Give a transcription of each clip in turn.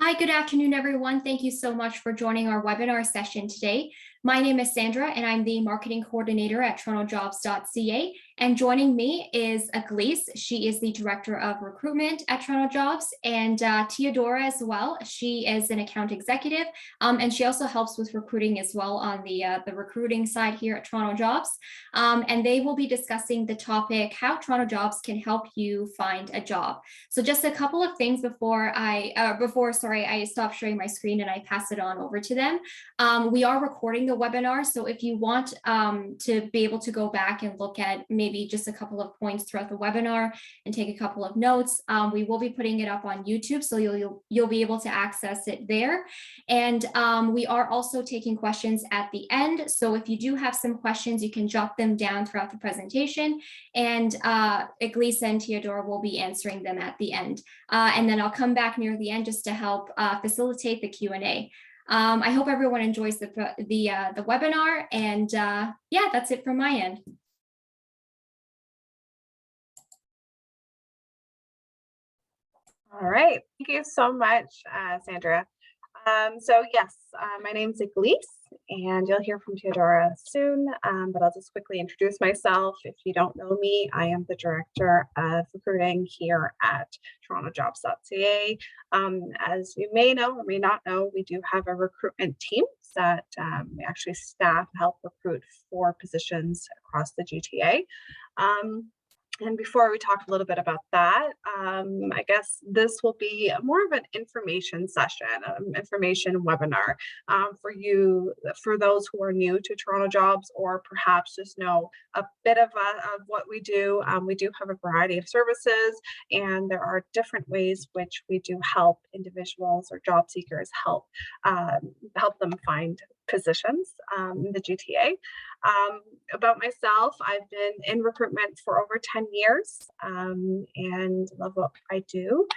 Hi, good afternoon, everyone. Thank you so much for joining our webinar session today. My name is Sandra, and I'm the marketing coordinator at TorontoJobs.ca. And joining me is Eglys. She is the director of recruitment at Toronto Jobs, and Teodora as well. She is an account executive, and she also helps with recruiting as well on the recruiting side here at Toronto Jobs. And they will be discussing the topic, how Toronto Jobs can help you find a job. So just a couple of things before I stop sharing my screen and I pass it on over to them. We are recording the webinar, so if you want to be able to go back and look at maybe just a couple of points throughout the webinar and take a couple of notes, we will be putting it up on YouTube, so you'll be able to access it there. And we are also taking questions at the end, so if you do have some questions, you can jot them down throughout the presentation, and Eglys and Teodora will be answering them at the end. And then I'll come back near the end just to help facilitate the Q&A. I hope everyone enjoys the webinar, and yeah, that's it from my end. All right, thank you so much, Sandra. So yes, my name's Eglys, and you'll hear from Teodora soon, but I'll just quickly introduce myself. If you don't know me, I am the director of recruiting here at TorontoJobs.ca. As you may know or may not know, we do have a recruitment team that we actually staff help recruit for positions across the GTA. And before we talk a little bit about that, I guess this will be more of an information session, information webinar for those who are new to Toronto Jobs, or perhaps just know a bit of what we do. We do have a variety of services, and there are different ways which we do help individuals or job seekers help them find positions in the GTA. About myself, I've been in recruitment for over 10 years and love what I do.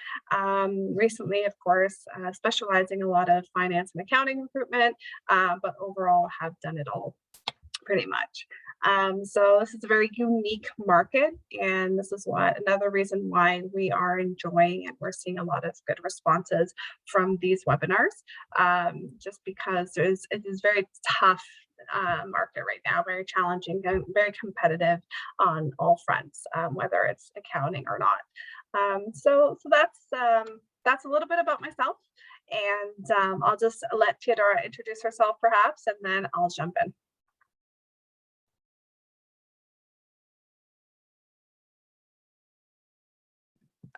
Recently, of course, specializing a lot of finance and accounting recruitment, but overall have done it all pretty much. So this is a very unique market, and this is another reason why we are enjoying and we're seeing a lot of good responses from these webinars, just because it is very tough market right now, very challenging, very competitive on all fronts, whether it's accounting or not. So that's a little bit about myself, and I'll just let Teodora introduce herself perhaps, and then I'll jump in.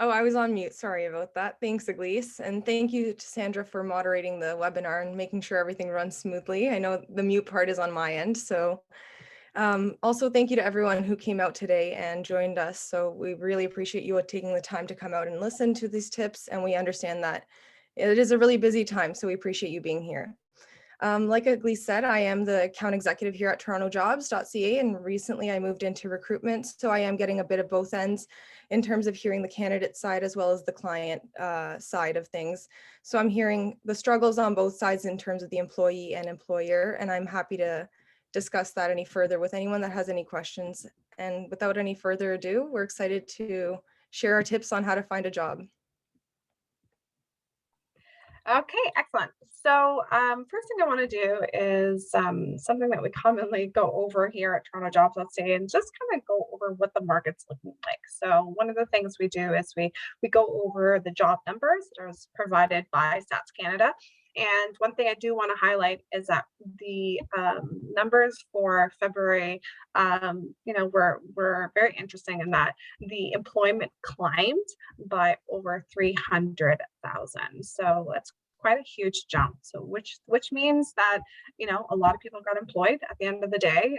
Oh, I was on mute. Sorry about that. Thanks, Eglys. And thank you to Sandra for moderating the webinar and making sure everything runs smoothly. I know the mute part is on my end. So also thank you to everyone who came out today and joined us. So we really appreciate you taking the time to come out and listen to these tips. And we understand that it is a really busy time. So we appreciate you being here. Like Eglys said, I am the account executive here at TorontoJobs.ca, and recently I moved into recruitment. So I am getting a bit of both ends in terms of hearing the candidate side as well as the client side of things. So I'm hearing the struggles on both sides in terms of the employee and employer, and I'm happy to discuss that any further with anyone that has any questions. And without any further ado, we're excited to share our tips on how to find a job. Okay, excellent. So first thing I want to do is something that we commonly go over here at TorontoJobs.ca, and just kind of go over what the market's looking like. So one of the things we do is we go over the job numbers that are provided by Stats Canada. And one thing I do want to highlight is that the numbers for February, were very interesting in that the employment climbed by over 300,000. So that's quite a huge jump. So which means that a lot of people got employed at the end of the day,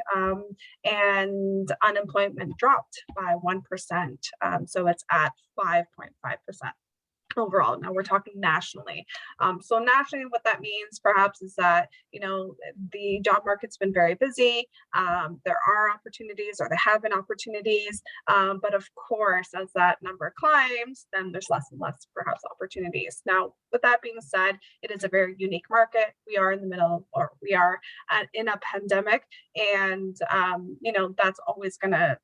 and unemployment dropped by 1%. So it's at 5.5%. Overall. Now we're talking nationally. So nationally, what that means perhaps is that, the job market's been very busy. There are opportunities, or there have been opportunities. But of course, as that number climbs, then there's less and less perhaps opportunities. Now, with that being said, it is a very unique market. We are in the middle, or we are in a pandemic, and that's always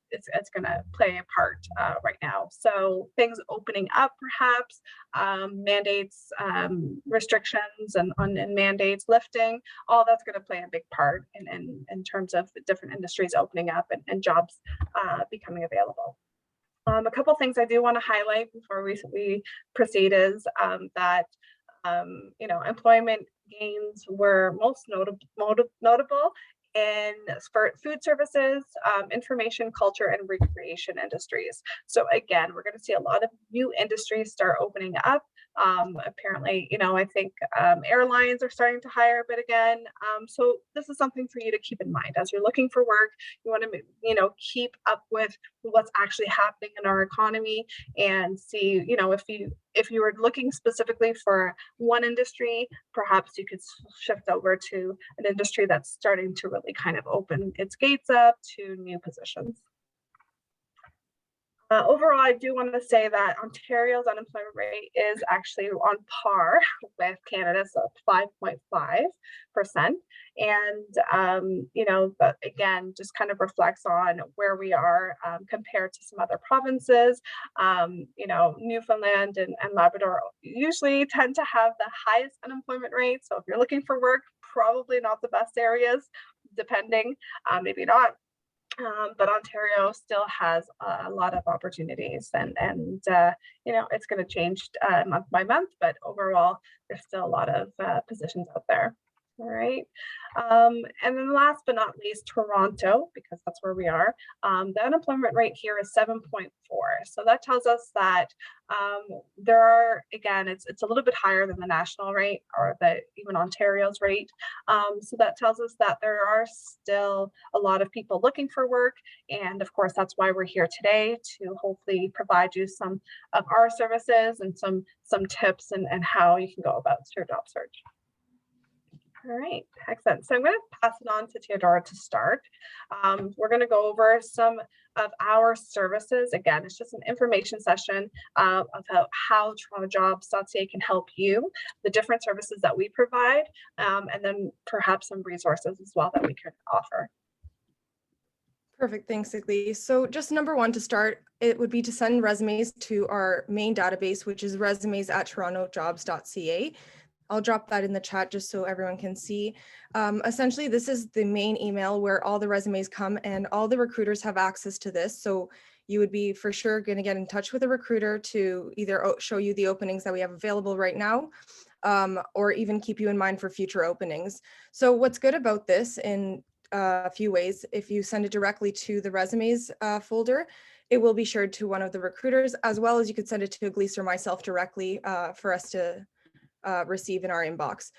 it's gonna play a part right now. So things opening up perhaps mandates, restrictions and mandates lifting, all that's going to play a big part in terms of the different industries opening up and jobs becoming available. A couple things I do want to highlight before we proceed is that employment gains were most notable in food services, information, culture, and recreation industries. So again, we're going to see a lot of new industries start opening up. Apparently, I think airlines are starting to hire a bit again. So this is something for you to keep in mind as you're looking for work. You want to, keep up with what's actually happening in our economy and see, if you were looking specifically for one industry, perhaps you could shift over to an industry that's starting to really kind of open its gates up to new positions. Overall, I do want to say that Ontario's unemployment rate is actually on par with Canada's 5.5%. And, that again, just kind of reflects on where we are compared to some other provinces. Newfoundland and Labrador usually tend to have the highest unemployment rate. So if you're looking for work, probably not the best areas, depending, maybe not. But Ontario still has a lot of opportunities and it's going to change month by month, but overall, there's still a lot of positions out there. All right. And then last but not least, Toronto, because that's where we are. The unemployment rate here is 7.4. So that tells us that there are, again, it's a little bit higher than the national rate or even Ontario's rate. So that tells us that there are still a lot of people looking for work. And of course, that's why we're here today, to hopefully provide you some of our services and some tips and how you can go about your job search. All right, excellent. So I'm going to pass it on to Teodora to start. We're going to go over some of our services. Again, it's just an information session about how TorontoJobs.ca can help you, the different services that we provide, and then perhaps some resources as well that we can offer. Perfect, thanks, Eglys. So just number one to start, it would be to send resumes to our main database, which is resumes@TorontoJobs.ca. I'll drop that in the chat just so everyone can see. Essentially, this is the main email where all the resumes come and all the recruiters have access to this. So you would be for sure going to get in touch with a recruiter to either show you the openings that we have available right now, or even keep you in mind for future openings. So what's good about this in a few ways, if you send it directly to the resumes folder, it will be shared to one of the recruiters, as well as you could send it to Eglys or myself directly for us to receive in our inbox.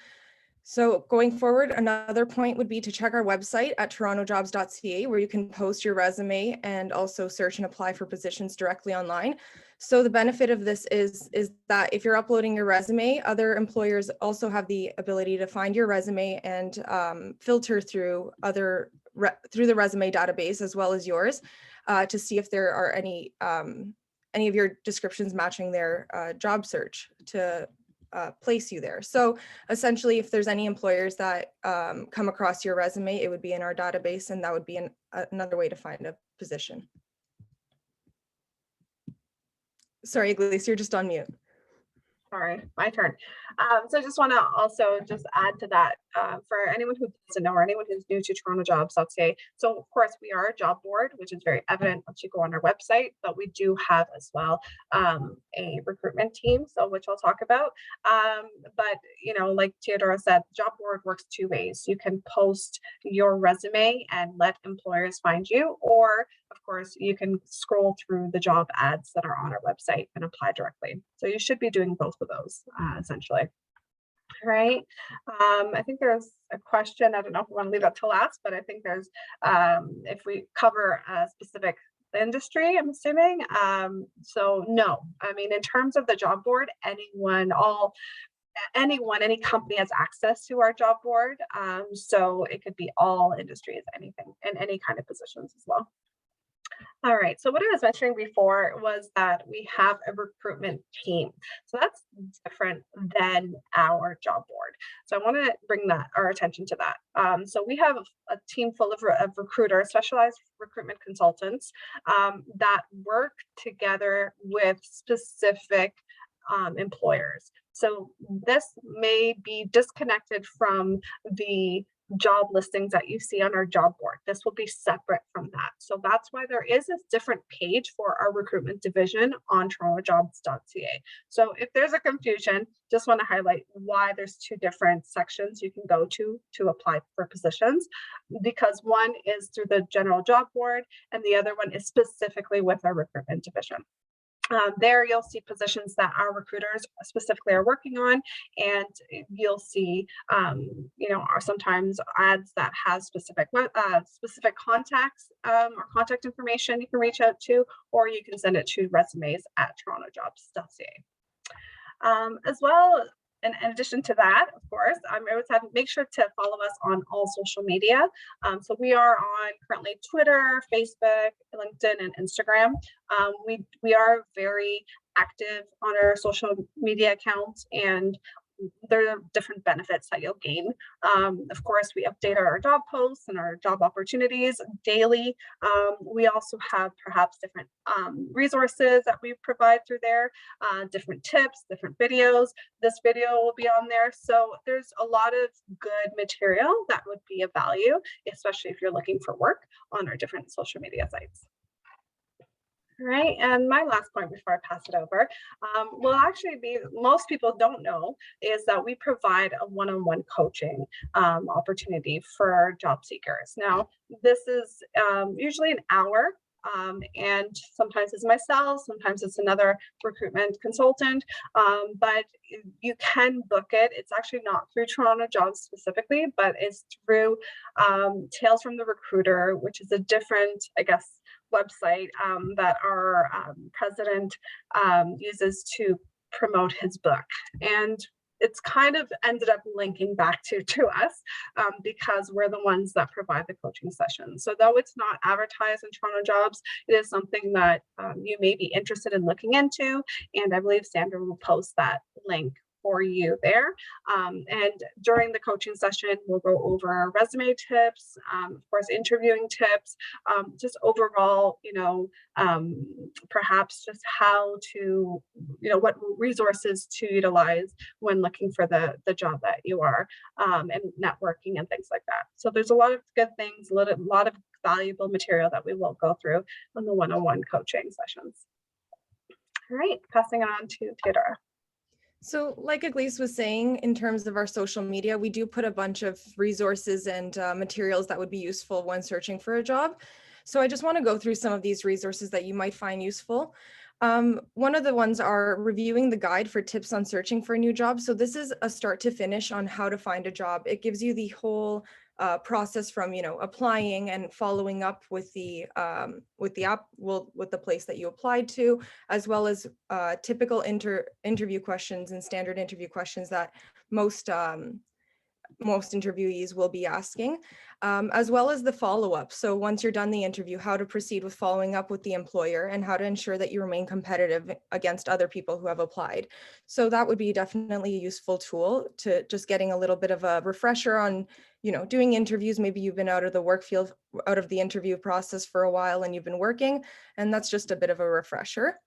So going forward, another point would be to check our website at TorontoJobs.ca, where you can post your resume and also search and apply for positions directly online. So the benefit of this is that if you're uploading your resume, other employers also have the ability to find your resume and filter through through the resume database as well as yours to see if there are any of your descriptions matching their job search to place you there. So essentially, if there's any employers that come across your resume, it would be in our database, and that would be another way to find a position. Sorry, Eglys, you're just on mute. Sorry, my turn. So I just want to also just add to that for anyone who doesn't know or anyone who's new to TorontoJobs.ca. So of course we are a job board, which is very evident once you go on our website, but we do have as well a recruitment team, so which I'll talk about. But like Teodora said, job board works two ways. You can post your resume and let employers find you, or of course you can scroll through the job ads that are on our website and apply directly. So you should be doing both of those essentially. Right. I think there's a question. I don't know if we want to leave that till last, but I think there's if we cover a specific industry, I'm assuming. So no, I mean, in terms of the job board, any company has access to our job board. So it could be all industries, anything, and any kind of positions as well. All right, so what I was mentioning before was that we have a recruitment team. So that's different than our job board. So I want to bring our attention to that. So we have a team full of recruiters, specialized recruitment consultants that work together with specific employers. So this may be disconnected from the job listings that you see on our job board. This will be separate from that. So that's why there is a different page for our recruitment division on TorontoJobs.ca. So if there's a confusion, just want to highlight why there's two different sections you can go to apply for positions, because one is through the general job board and the other one is specifically with our recruitment division. There you'll see positions that our recruiters specifically are working on, and you'll see, sometimes ads that has specific contacts or contact information you can reach out to, or you can send it to resumes@TorontoJobs.ca. As well, in addition to that, of course, I always have make sure to follow us on all social media. So we are on currently Twitter, Facebook, LinkedIn, and Instagram. We are very active on our social media accounts, and there are different benefits that you'll gain. Of course, we update our job posts and our job opportunities daily. We also have perhaps different resources that we provide through there, different tips, different videos. This video will be on there. So there's a lot of good material that would be of value, especially if you're looking for work on our different social media sites. All right, and my last point before I pass it over will actually be, most people don't know, is that we provide a one-on-one coaching opportunity for job seekers. Now, this is usually an hour, and sometimes it's myself, sometimes it's another recruitment consultant, but you can book it. It's actually not through Toronto Jobs specifically, but it's through Tales from the Recruiter, which is a different, I guess, website that our president uses to promote his book. And it's kind of ended up linking back to us because we're the ones that provide the coaching sessions. So though it's not advertised in Toronto Jobs, it is something that you may be interested in looking into. And I believe Sandra will post that link for you there. And during the coaching session, we'll go over resume tips, of course, interviewing tips, just overall, perhaps just how to, what resources to utilize when looking for the job that you are, and networking and things like that. So there's a lot of good things, a lot of valuable material that we will go through on the one-on-one coaching sessions. All right, passing it on to Teodora. So like Eglys was saying, in terms of our social media, we do put a bunch of resources and materials that would be useful when searching for a job. So I just want to go through some of these resources that you might find useful. One of the ones are reviewing the guide for tips on searching for a new job. So this is a start to finish on how to find a job. It gives you the whole process from, applying and following up with the place that you applied to, as well as typical interview questions and standard interview questions that most interviewees will be asking, as well as the follow-up. So once you're done the interview, how to proceed with following up with the employer and how to ensure that you remain competitive against other people who have applied. So that would be definitely a useful tool to just getting a little bit of a refresher on, doing interviews. Maybe you've been out of the work field, out of the interview process for a while and you've been working, and that's just a bit of a refresher.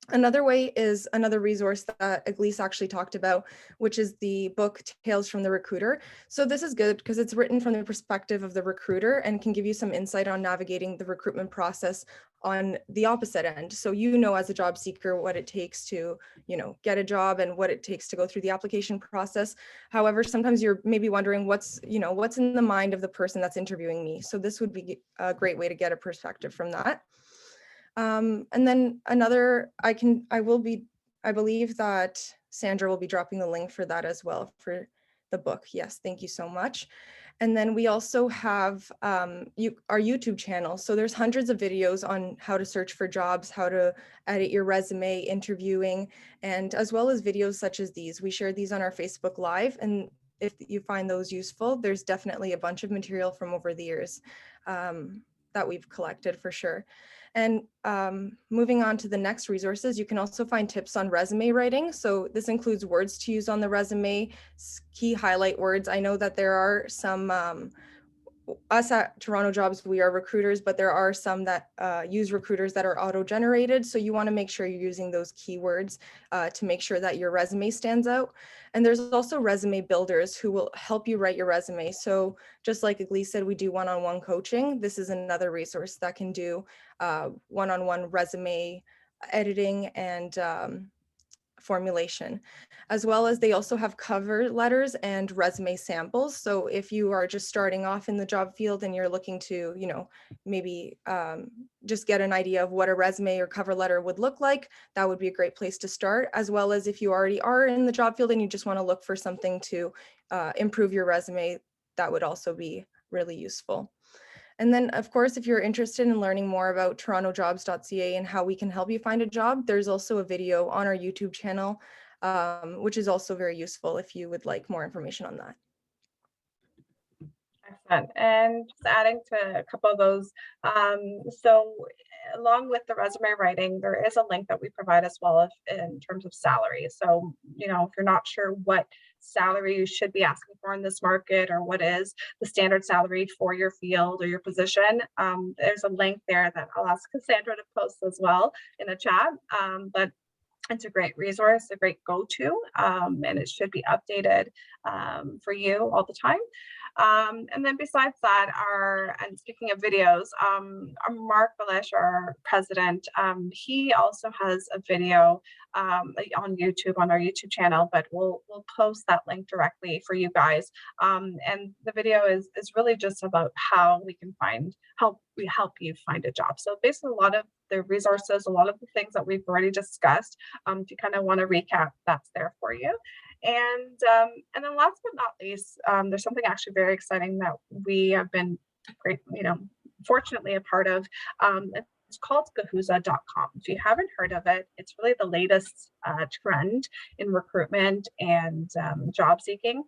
Another way is another resource that Eglys actually talked about, which is the book Tales from the Recruiter. So this is good because it's written from the perspective of the recruiter and can give you some insight on navigating the recruitment process on the opposite end. So as a job seeker what it takes to, get a job and what it takes to go through the application process. However, sometimes you're maybe wondering what's in the mind of the person that's interviewing me. So this would be a great way to get a perspective from that. And then another, I believe that Sandra will be dropping the link for that as well for the book. Yes, thank you so much. And then we also have our YouTube channel. So there's hundreds of videos on how to search for jobs, how to edit your resume, interviewing, and as well as videos such as these. We share these on our Facebook Live, and if you find those useful, there's definitely a bunch of material from over the years that we've collected for sure. And moving on to the next resources, you can also find tips on resume writing. So this includes words to use on the resume, key highlight words. I know that there are some us at Toronto Jobs, we are recruiters, but there are some that use recruiters that are auto-generated. So you want to make sure you're using those keywords to make sure that your resume stands out. And there's also resume builders who will help you write your resume. So just like Eglys said, we do one-on-one coaching. This is another resource that can do one-on-one resume editing and formulation, as well as they also have cover letters and resume samples. So if you are just starting off in the job field and you're looking to, maybe just get an idea of what a resume or cover letter would look like, that would be a great place to start. As well as if you already are in the job field and you just want to look for something to improve your resume, that would also be really useful. And then, of course, if you're interested in learning more about TorontoJobs.ca and how we can help you find a job, there's also a video on our YouTube channel, which is also very useful if you would like more information on that. Excellent. And just adding to a couple of those, so along with the resume writing, there is a link that we provide as well in terms of salary. So, if you're not sure what salary you should be asking for in this market or what is the standard salary for your field or your position, there's a link there that I'll ask Cassandra to post as well in the chat. But it's a great resource, a great go-to, and it should be updated for you all the time. And then besides that, and speaking of videos, Mark Balish, our president, he also has a video on YouTube, on our YouTube channel, but we'll post that link directly for you guys. And the video is really just about how we can help you find a job. So basically a lot of the resources, a lot of the things that we've already discussed, if you kind of want to recap, that's there for you. And then last but not least, there's something actually very exciting that we have been fortunately a part of. It's called Gahuza.com. If you haven't heard of it, it's really the latest trend in recruitment and job seeking.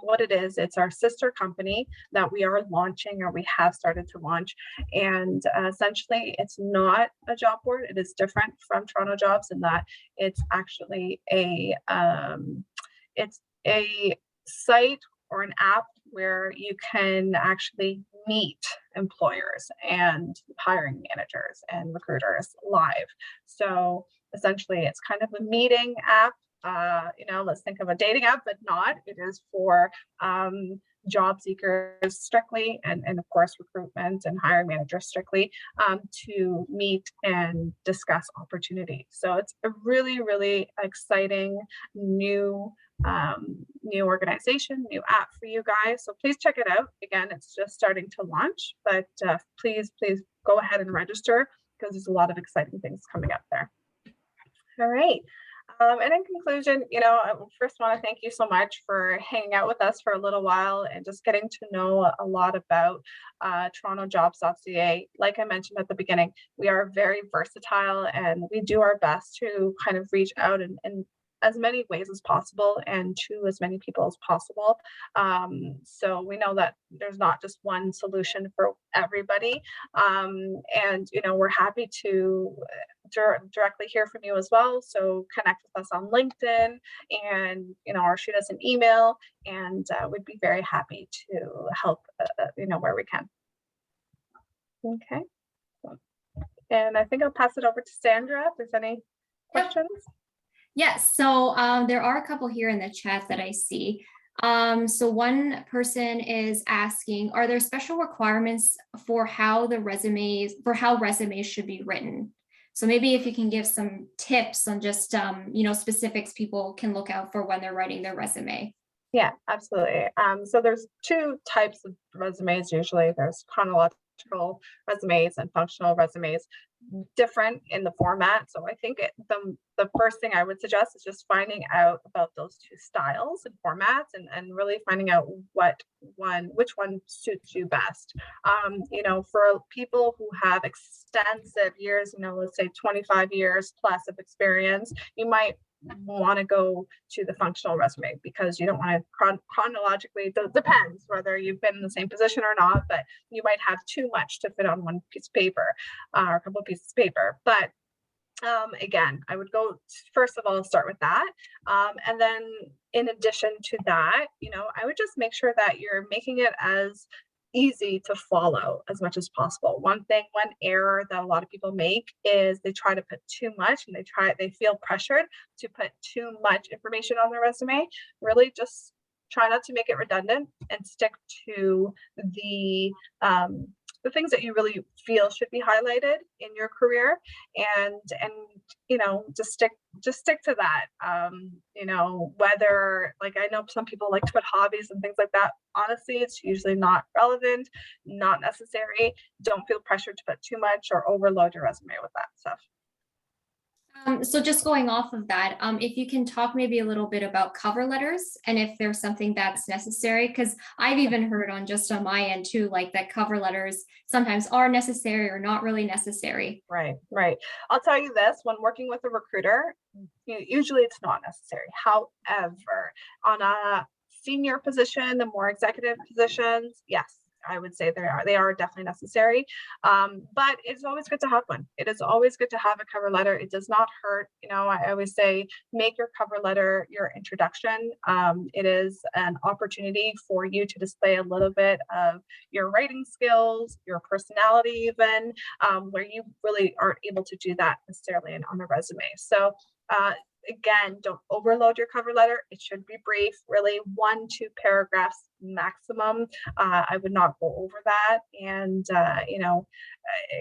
What it is, it's our sister company that we are launching, or we have started to launch. And essentially, it's not a job board. It is different from Toronto Jobs in that it's actually a site or an app where you can actually meet employers and hiring managers and recruiters live. So essentially, it's kind of a meeting app. Let's think of a dating app, but not. It is for job seekers strictly, and of course recruitment and hiring managers strictly, to meet and discuss opportunities. So it's a really, really exciting new organization, new app for you guys. So please check it out. Again, it's just starting to launch, but please go ahead and register, because there's a lot of exciting things coming up there. All right. And in conclusion, I first want to thank you so much for hanging out with us for a little while and just getting to know a lot about TorontoJobs.ca. Like I mentioned at the beginning, we are very versatile, and we do our best to kind of reach out in as many ways as possible and to as many people as possible. So we know that there's not just one solution for everybody. And we're happy to directly hear from you as well. So connect with us on LinkedIn, and or shoot us an email, and we'd be very happy to help where we can. Okay. And I think I'll pass it over to Sandra if there's any questions. Yes, so there are a couple here in the chat that I see. So one person is asking, are there special requirements for how resumes should be written? So maybe if you can give some tips on just specifics people can look out for when they're writing their resume. Yeah, absolutely. So there's two types of resumes usually. There's chronological resumes and functional resumes, different in the format. So I think the first thing I would suggest is just finding out about those two styles and formats, and really finding out which one suits you best. For people who have extensive years, let's say 25 years plus of experience, you might want to go to the functional resume, because you don't want to chronologically, it depends whether you've been in the same position or not, but you might have too much to fit on one piece of paper, or a couple of pieces of paper. But again, I would go first of all start with that, and then in addition to that, I would just make sure that you're making it as easy to follow as much as possible. One error that a lot of people make is they try to put too much, and they feel pressured to put too much information on their resume. Really just try not to make it redundant and stick to the things that you really feel should be highlighted in your career, and just stick to that. Whether, like, I know some people like to put hobbies and things like that. Honestly, it's usually not relevant, not necessary. Don't feel pressured to put too much or overload your resume with that stuff. So just going off of that, if you can talk maybe a little bit about cover letters and if there's something that's necessary, because I've even heard on my end too, like that cover letters sometimes are necessary or not really necessary. Right. I'll tell you this, when working with a recruiter, usually it's not necessary. However, on a senior position, the more executive positions, yes, I would say they are definitely necessary. But it's always good to have one. It is always good to have a cover letter. It does not hurt. I always say, make your cover letter your introduction. It is an opportunity for you to display a little bit of your writing skills, your personality, even where you really aren't able to do that necessarily on a resume. So again, don't overload your cover letter. It should be brief, really 1-2 paragraphs maximum. I would not go over that. And,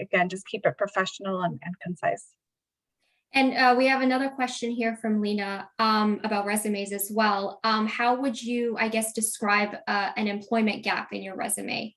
again, just keep it professional and concise. And we have another question here from Lena about resumes as well. How would you, I guess, describe an employment gap in your resume?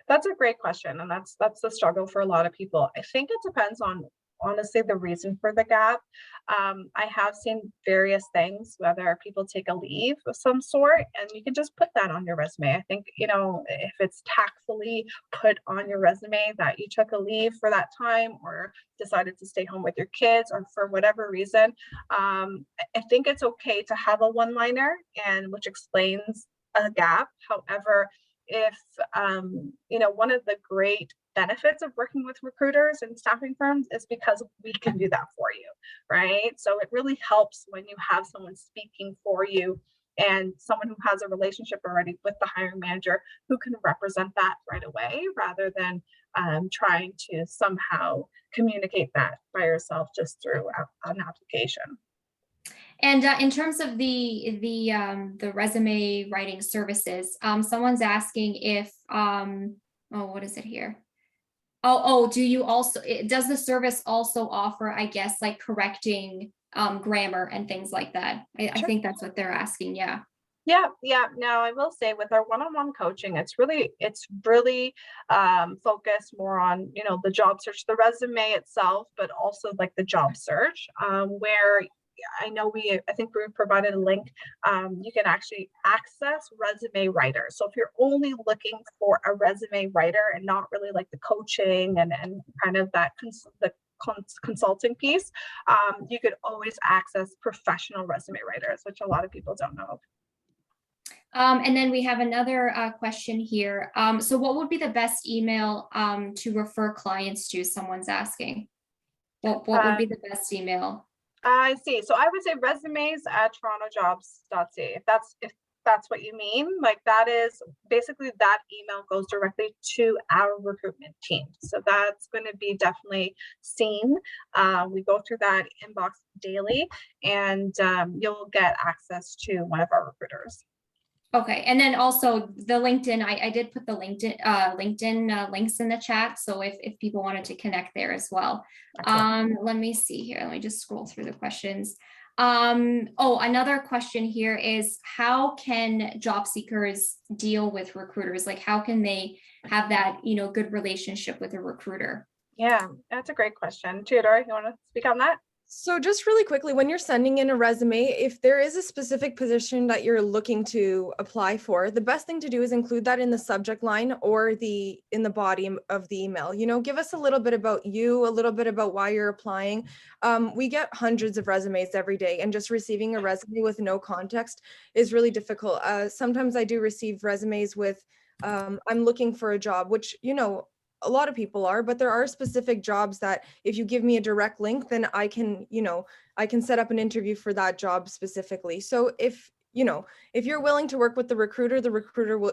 That's a great question. And that's the struggle for a lot of people. I think it depends on, honestly, the reason for the gap. I have seen various things, whether people take a leave of some sort, and you can just put that on your resume. I think, if it's tactfully put on your resume that you took a leave for that time or decided to stay home with your kids or for whatever reason, I think it's okay to have a one-liner and which explains a gap. However, if one of the great benefits of working with recruiters and staffing firms is because we can do that for you, right? So it really helps when you have someone speaking for you and someone who has a relationship already with the hiring manager who can represent that right away, rather than trying to somehow communicate that by yourself just through an application. And in terms of the resume writing services, someone's asking if what is it here? Do you also, does the service also offer, I guess, like correcting grammar and things like that? I think that's what they're asking. Yeah. Now I will say, with our one-on-one coaching, it's really focused more on the job search, the resume itself, but also like the job search, where I think we provided a link. You can actually access resume writer. So if you're only looking for a resume writer and not really like the coaching and kind of that consulting piece, you could always access professional resume writers, which a lot of people don't know. And then we have another question here. So what would be the best email to refer clients to? Someone's asking. What would be the best email? I see. So I would say resumes@TorontoJobs.ca. If that's what you mean, like that is basically, that email goes directly to our recruitment team. So that's going to be definitely seen. We go through that inbox daily, and you'll get access to one of our recruiters. Okay, and then also the LinkedIn, I did put the LinkedIn links in the chat, so if people wanted to connect there as well. Let me see here. Let me just scroll through the questions. Another question here is, how can job seekers deal with recruiters? Like, how can they have that good relationship with a recruiter? Yeah, that's a great question. Teodora, you want to speak on that? So just really quickly, when you're sending in a resume, if there is a specific position that you're looking to apply for, the best thing to do is include that in the subject line or in the body of the email. Give us a little bit about you, a little bit about why you're applying. We get hundreds of resumes every day, and just receiving a resume with no context is really difficult. Sometimes I do receive resumes with, I'm looking for a job, which, a lot of people are, but there are specific jobs that if you give me a direct link, then I can set up an interview for that job specifically. So if if you're willing to work with the recruiter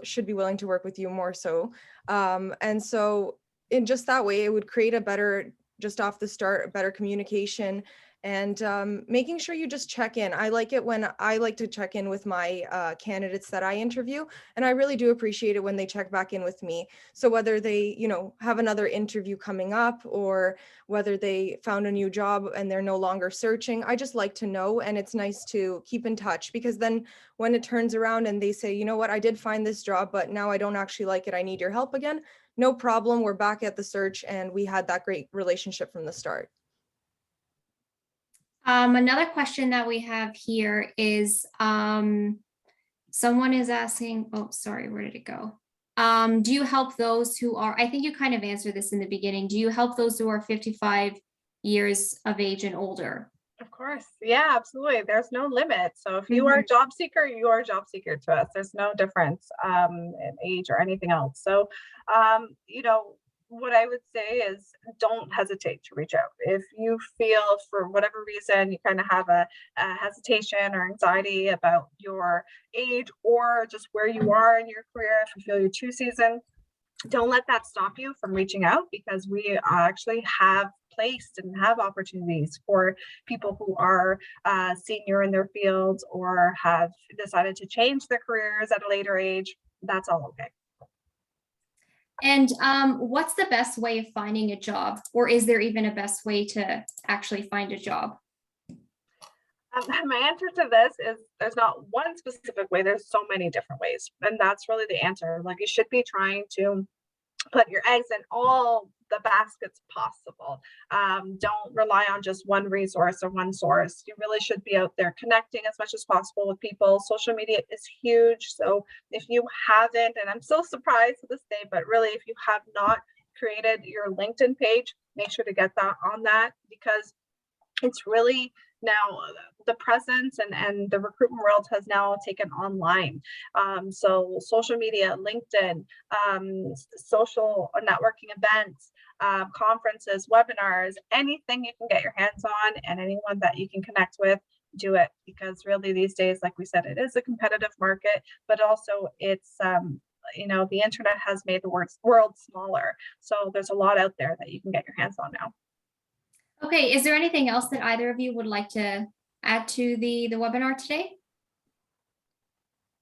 should be willing to work with you more so. And so in just that way, it would create a better, just off the start, a better communication, and making sure you just check in. I like it when I like to check in with my candidates that I interview, and I really do appreciate it when they check back in with me. So whether they, have another interview coming up, or whether they found a new job and they're no longer searching, I just like to know. And it's nice to keep in touch, because then when it turns around and they say, you know what, I did find this job, but now I don't actually like it, I need your help again, no problem, we're back at the search and we had that great relationship from the start. Another question that we have here is, someone is asking, oh, sorry, where did it go? Do you help those who are, I think you kind of answered this in the beginning, do you help those who are 55 years of age and older? Of course. Yeah, absolutely. There's no limit. So if you are a job seeker, you are a job seeker to us. There's no difference in age or anything else. So, what I would say is don't hesitate to reach out. If you feel for whatever reason you kind of have a hesitation or anxiety about your age or just where you are in your career, if you feel you're too seasoned, don't let that stop you from reaching out, because we actually have placed and have opportunities for people who are senior in their fields or have decided to change their careers at a later age. That's all okay. And what's the best way of finding a job, or is there even a best way to actually find a job? My answer to this is there's not one specific way. There's so many different ways. And that's really the answer. Like, you should be trying to put your eggs in all the baskets possible. Don't rely on just one resource or one source. You really should be out there connecting as much as possible with people. Social media is huge. So if you haven't, and I'm so surprised to this day, but really, if you have not created your LinkedIn page, make sure to get that on that, because it's really now the presence and the recruitment world has now taken online. So social media, LinkedIn, social networking events, conferences, webinars, anything you can get your hands on and anyone that you can connect with, do it. Because really these days, like we said, it is a competitive market, but also it's, the internet has made the world smaller. So there's a lot out there that you can get your hands on now. Okay, is there anything else that either of you would like to add to the webinar today?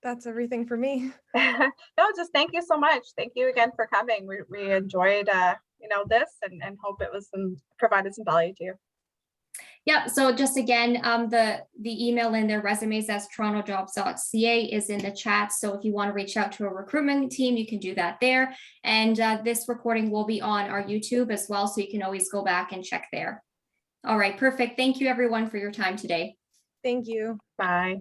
That's everything for me. No, just thank you so much. Thank you again for coming. We enjoyed this and hope it was provided some value to you. Yeah, so just again, the email in their resumes as TorontoJobs.ca is in the chat. So if you want to reach out to a recruitment team, you can do that there. And this recording will be on our YouTube as well, so you can always go back and check there. All right, perfect. Thank you everyone for your time today. Thank you. Bye.